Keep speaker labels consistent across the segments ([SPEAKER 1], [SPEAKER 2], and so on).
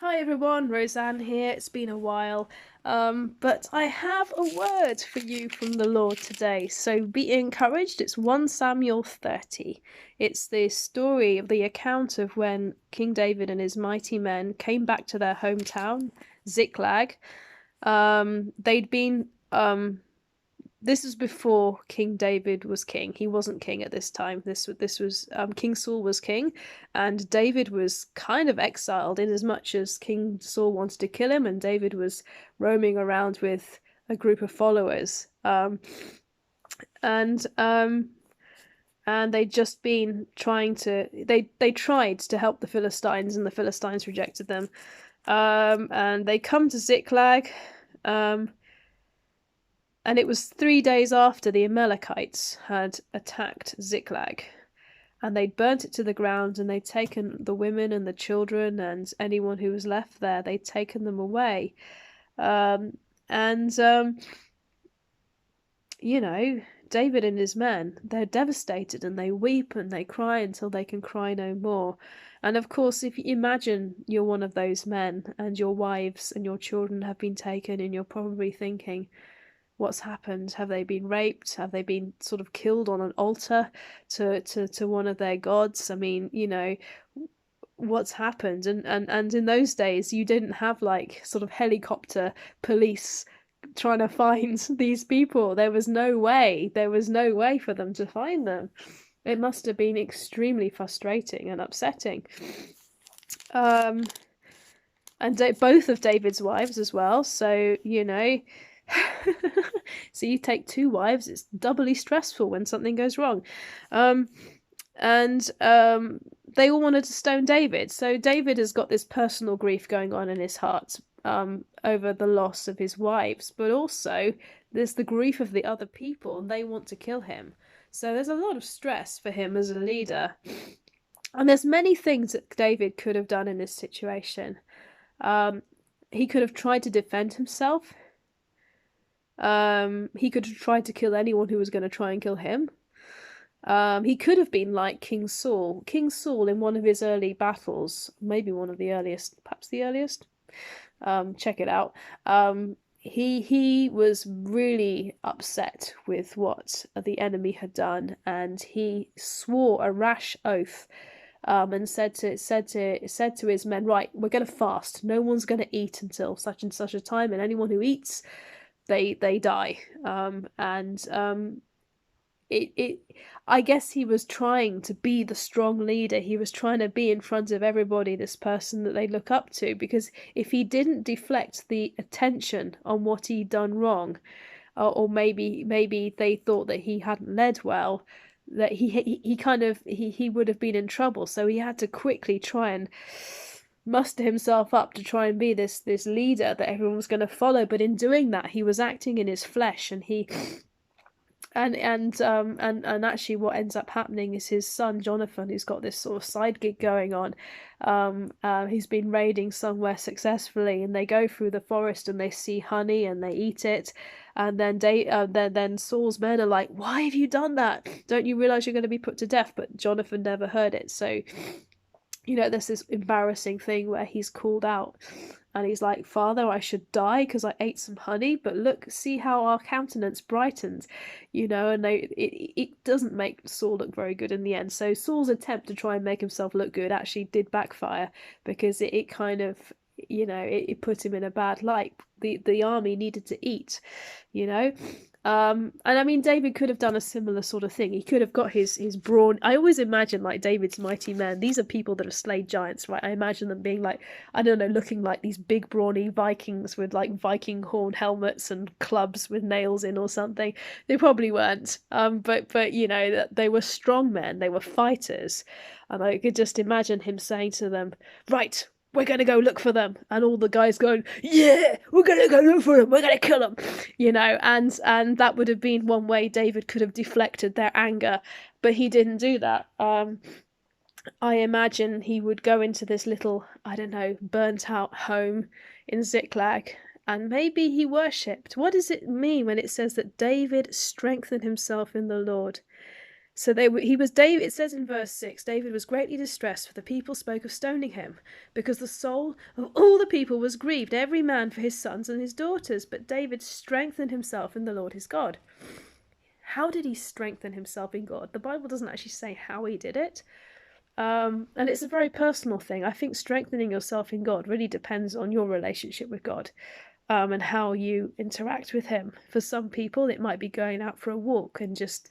[SPEAKER 1] Hi everyone, Roseanne here. It's been a while, but I have a word for you from the Lord today. So be encouraged. It's 1 Samuel 30. It's the story of the account of when King David and his mighty men came back to their hometown, Ziklag. They'd been this was before King David was king. He wasn't king at this time. This was King Saul was king, and David was kind of exiled in as much as King Saul wanted to kill him, and David was roaming around with a group of followers. And they'd just been trying to they tried to help the Philistines, and the Philistines rejected them. And they come to Ziklag. And it was 3 days after the Amalekites had attacked Ziklag, and they'd burnt it to the ground, and they'd taken the women and the children and anyone who was left there, they'd taken them away. And you know, David and his men, they're devastated, and they weep and they cry until they can cry no more. And of course, if you imagine you're one of those men and your wives and your children have been taken, and you're probably thinking, what's happened? Have they been raped? Have they been sort of killed on an altar to one of their gods? I mean, what's happened? And in those days, you didn't have like sort of helicopter police trying to find these people. There was no way. There was no way for them to find them. It must have been extremely frustrating and upsetting. Um, and both of David's wives as well. So, so you take two wives, it's doubly stressful when something goes wrong. And they all wanted to stone David. So David has got this personal grief going on in his heart over the loss of his wives, but also there's the grief of the other people, and they want to kill him. So there's a lot of stress for him as a leader. And there's many things that David could have done in this situation. He could have tried to defend himself. He could have tried to kill anyone who was going to try and kill him. He could have been like King Saul. King Saul, in one of his early battles, maybe one of the earliest, perhaps the earliest. Check it out. He was really upset with what the enemy had done, and he swore a rash oath. And said to his men, right, we're going to fast. No one's going to eat until such and such a time, and anyone who eats, they die. It I guess he was trying to be the strong leader. He was trying to be in front of everybody this person that they look up to, because if he didn't deflect the attention on what he'd done wrong, or maybe they thought that he hadn't led well, that he would have been in trouble. So he had to quickly try and muster himself up to try and be this leader that everyone was going to follow. But in doing that, he was acting in his flesh, and he and actually what ends up happening is his son Jonathan, who's got this sort of side gig going on. He's been raiding somewhere successfully, and they go through the forest and they see honey and they eat it, and then Saul's men are like, why have you done that? Don't you realize you're going to be put to death? But Jonathan never heard it. So there's this embarrassing thing where he's called out, and he's like, Father, I should die because I ate some honey, but look, see how our countenance brightened, and it doesn't make Saul look very good in the end. So Saul's attempt to try and make himself look good actually did backfire, because it kind of, it put him in a bad light. The army needed to eat, and I mean, David could have done a similar sort of thing. He could have got his brawn. I always imagine like David's mighty men. These are people that have slayed giants, right? I imagine them being like, I don't know, looking like these big brawny Vikings with like Viking horn helmets and clubs with nails in or something. They probably weren't. But they were strong men. They were fighters, and I could just imagine him saying to them, "Right, we're going to go look for them," and all the guys going, yeah, we're going to go look for them, we're going to kill them, and that would have been one way David could have deflected their anger, but he didn't do that. I imagine he would go into this little, I don't know, burnt out home in Ziklag, and maybe he worshipped. What does it mean when it says that David strengthened himself in the Lord? So he was David. It says in verse 6, David was greatly distressed, for the people spoke of stoning him, because the soul of all the people was grieved, every man for his sons and his daughters. But David strengthened himself in the Lord his God. How did he strengthen himself in God? The Bible doesn't actually say how he did it. And it's a very personal thing. I think strengthening yourself in God really depends on your relationship with God, and how you interact with him. For some people, it might be going out for a walk and just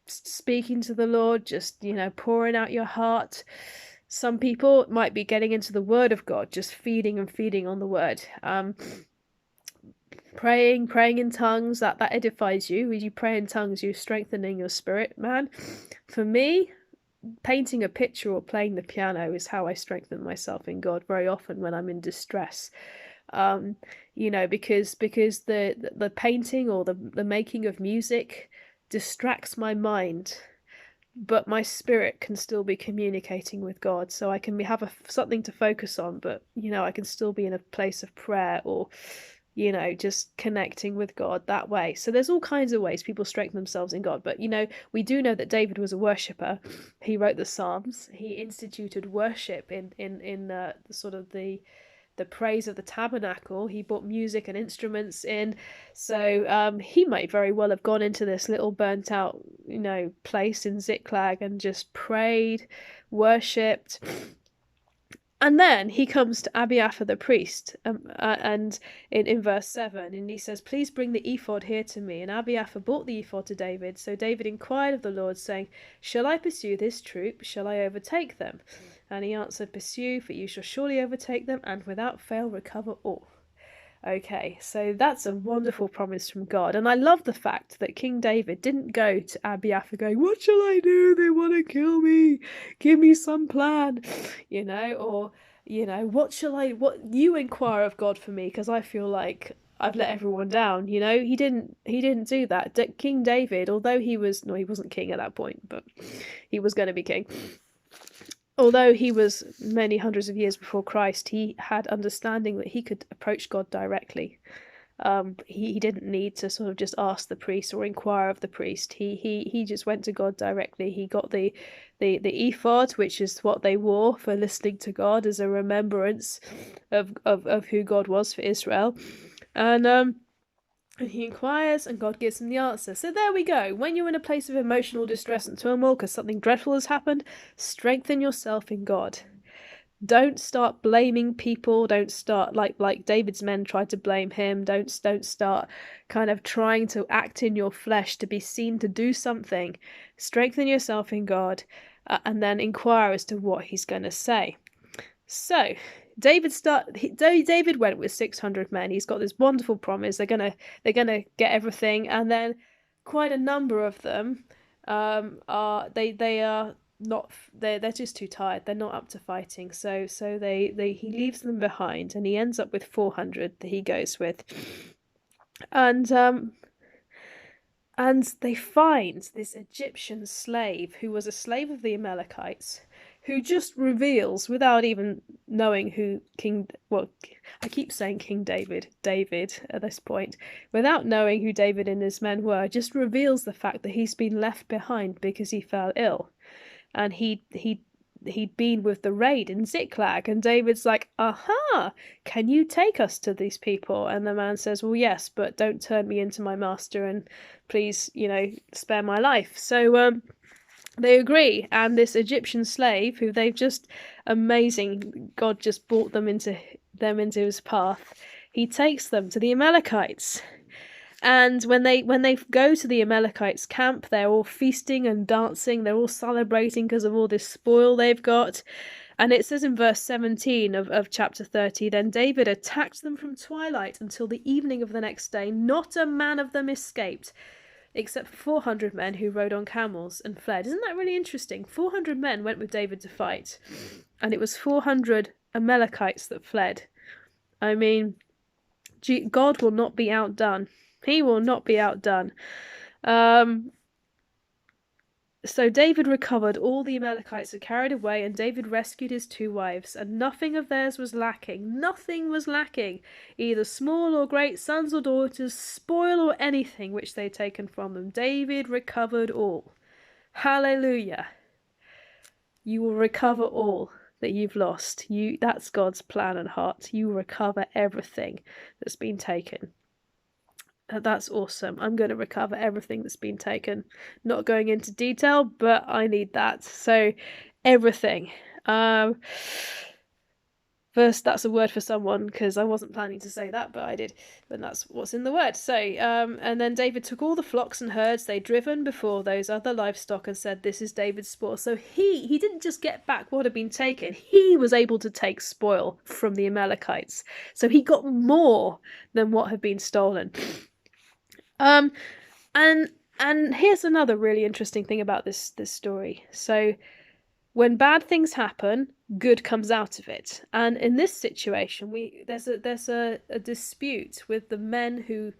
[SPEAKER 1] speaking to the Lord, just, pouring out your heart. Some people, it might be getting into the Word of God, just feeding and feeding on the Word. Praying in tongues, that edifies you. As you pray in tongues, you're strengthening your spirit, man. For me, painting a picture or playing the piano is how I strengthen myself in God very often when I'm in distress. Because the painting or the making of music distracts my mind, but my spirit can still be communicating with God, so I can have something to focus on, but I can still be in a place of prayer, or just connecting with God that way. So there's all kinds of ways people strengthen themselves in God. But we do know that David was a worshipper. He wrote the Psalms. He instituted worship in the sort of the praise of the tabernacle. He brought music and instruments in. So he might very well have gone into this little burnt out place in Ziklag and just prayed, worshipped. And then he comes to Abiathar the priest, and in verse 7, and he says, "Please bring the ephod here to me." And Abiathar brought the ephod to David. So David inquired of the Lord, saying, "Shall I pursue this troop? Shall I overtake them?" And he answered, "Pursue, for you shall surely overtake them, and without fail recover all." Okay, so that's a wonderful promise from God. And I love the fact that King David didn't go to Abiathar going, "What shall I do? They want to kill me. Give me some plan." Or, what you inquire of God for me, because I feel like I've let everyone down. He didn't do that. King David, although he wasn't king at that point, but he was going to be king. Although he was many hundreds of years before Christ, he had understanding that he could approach God directly. He didn't need to sort of just ask the priest or inquire of the priest. He just went to God directly. He got the ephod, which is what they wore for listening to God, as a remembrance of who God was for Israel. And he inquires, and God gives him the answer. So there we go. When you're in a place of emotional distress and turmoil because something dreadful has happened, strengthen yourself in God. Don't start blaming people. Don't start like David's men tried to blame him. Don't start kind of trying to act in your flesh to be seen to do something. Strengthen yourself in God, and then inquire as to what he's going to say. So David went with 600 men. He's got this wonderful promise. They're gonna get everything, and then quite a number of them are not, they're just too tired. They're not up to fighting. So he leaves them behind, and he ends up with 400 that he goes with, and they find this Egyptian slave who was a slave of the Amalekites, who just reveals, without even knowing who I keep saying King David at this point, without knowing who David and his men were, just reveals the fact that he's been left behind because he fell ill. And he'd been with the raid in Ziklag, and David's like, "Aha, can you take us to these people?" And the man says, "Well, yes, but don't turn me into my master, and please, spare my life." So they agree, and this Egyptian slave, who they've just amazing, God just brought them into his path. He takes them to the Amalekites, and when they go to the Amalekites' camp, they're all feasting and dancing. They're all celebrating because of all this spoil they've got. And it says in verse 17 of chapter 30, "Then David attacked them from twilight until the evening of the next day. Not a man of them escaped, except for 400 men who rode on camels and fled." Isn't that really interesting? 400 men went with David to fight, and it was 400 Amalekites that fled. I mean, God will not be outdone. He will not be outdone. So David recovered all the Amalekites had carried away, and David rescued his 2 wives, and nothing of theirs was lacking. Nothing was lacking, either small or great, sons or daughters, spoil or anything which they had taken from them. David recovered all. Hallelujah. You will recover all that you've lost. That's God's plan and heart. You will recover everything that's been taken. That's awesome. I'm going to recover everything that's been taken. Not going into detail, but I need that. So, everything. First, that's a word for someone, because I wasn't planning to say that, but I did. And that's what's in the word. So, and then David took all the flocks and herds they'd driven before those other livestock and said, "This is David's spoil." So he didn't just get back what had been taken. He was able to take spoil from the Amalekites. So he got more than what had been stolen. And here's another really interesting thing about this story. So when bad things happen, good comes out of it. And in this situation, there's a dispute with the men who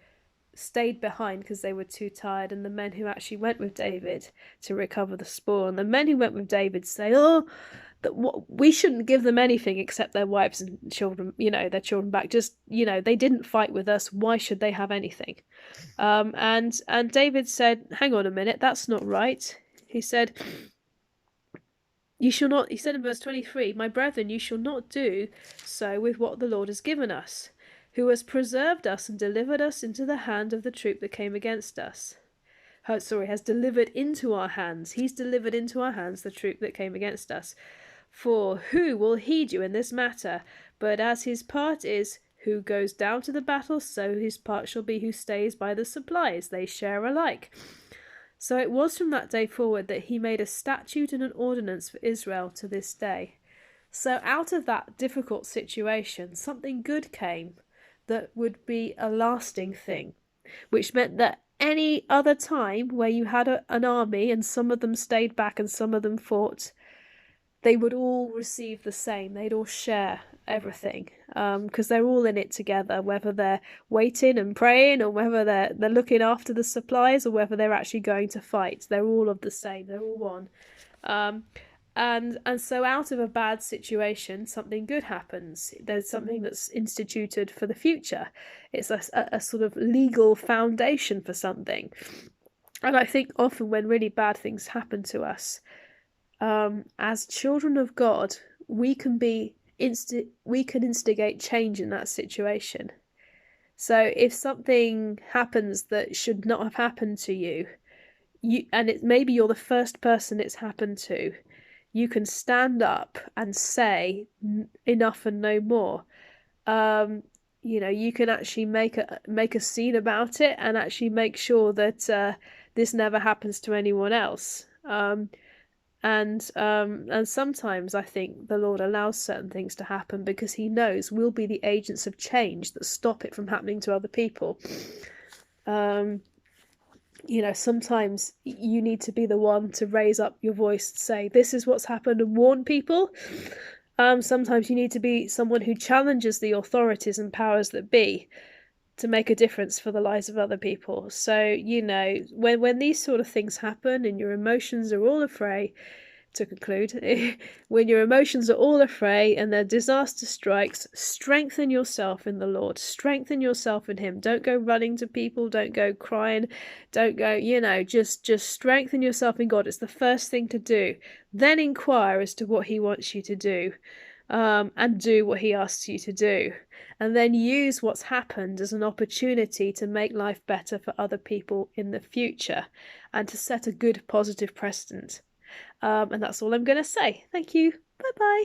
[SPEAKER 1] stayed behind because they were too tired, and the men who actually went with David to recover the spoil. And the men who went with David say, "Oh, we shouldn't give them anything except their wives and children, their children back. Just, they didn't fight with us. Why should they have anything?" And David said, "Hang on a minute, that's not right." He said, "You shall not," he said in verse 23, "My brethren, you shall not do so with what the Lord has given us, who has preserved us and delivered us into the hand of the troop that came against us." Has delivered into our hands. He's delivered into our hands the troop that came against us. "For who will heed you in this matter? But as his part is, who goes down to the battle, so his part shall be who stays by the supplies. They share alike." So it was from that day forward that he made a statute and an ordinance for Israel to this day. So out of that difficult situation, something good came that would be a lasting thing, which meant that any other time where you had an army and some of them stayed back and some of them fought, they would all receive the same. They'd all share everything, because they're all in it together, whether they're waiting and praying or whether they're looking after the supplies or whether they're actually going to fight. They're all of the same. They're all one. And so out of a bad situation, something good happens. There's something that's instituted for the future. It's a sort of legal foundation for something. And I think often when really bad things happen to us, as children of God, we can instigate change in that situation. So if something happens that should not have happened to you, maybe you're the first person it's happened to, you can stand up and say enough and no more. You can actually make a scene about it and actually make sure that this never happens to anyone else. And sometimes I think the Lord allows certain things to happen because he knows we'll be the agents of change that stop it from happening to other people. Sometimes you need to be the one to raise up your voice and say, "This is what's happened," and warn people. Sometimes you need to be someone who challenges the authorities and powers that be to make a difference for the lives of other people. So, when these sort of things happen and your emotions are all afray, to conclude, when your emotions are all afray and the disaster strikes, strengthen yourself in the Lord. Strengthen yourself in him. Don't go running to people. Don't go crying. Don't go, just strengthen yourself in God. It's the first thing to do. Then inquire as to what he wants you to do. And do what he asks you to do. And then use what's happened as an opportunity to make life better for other people in the future and to set a good, positive precedent. And that's all I'm going to say. Thank you. Bye-bye.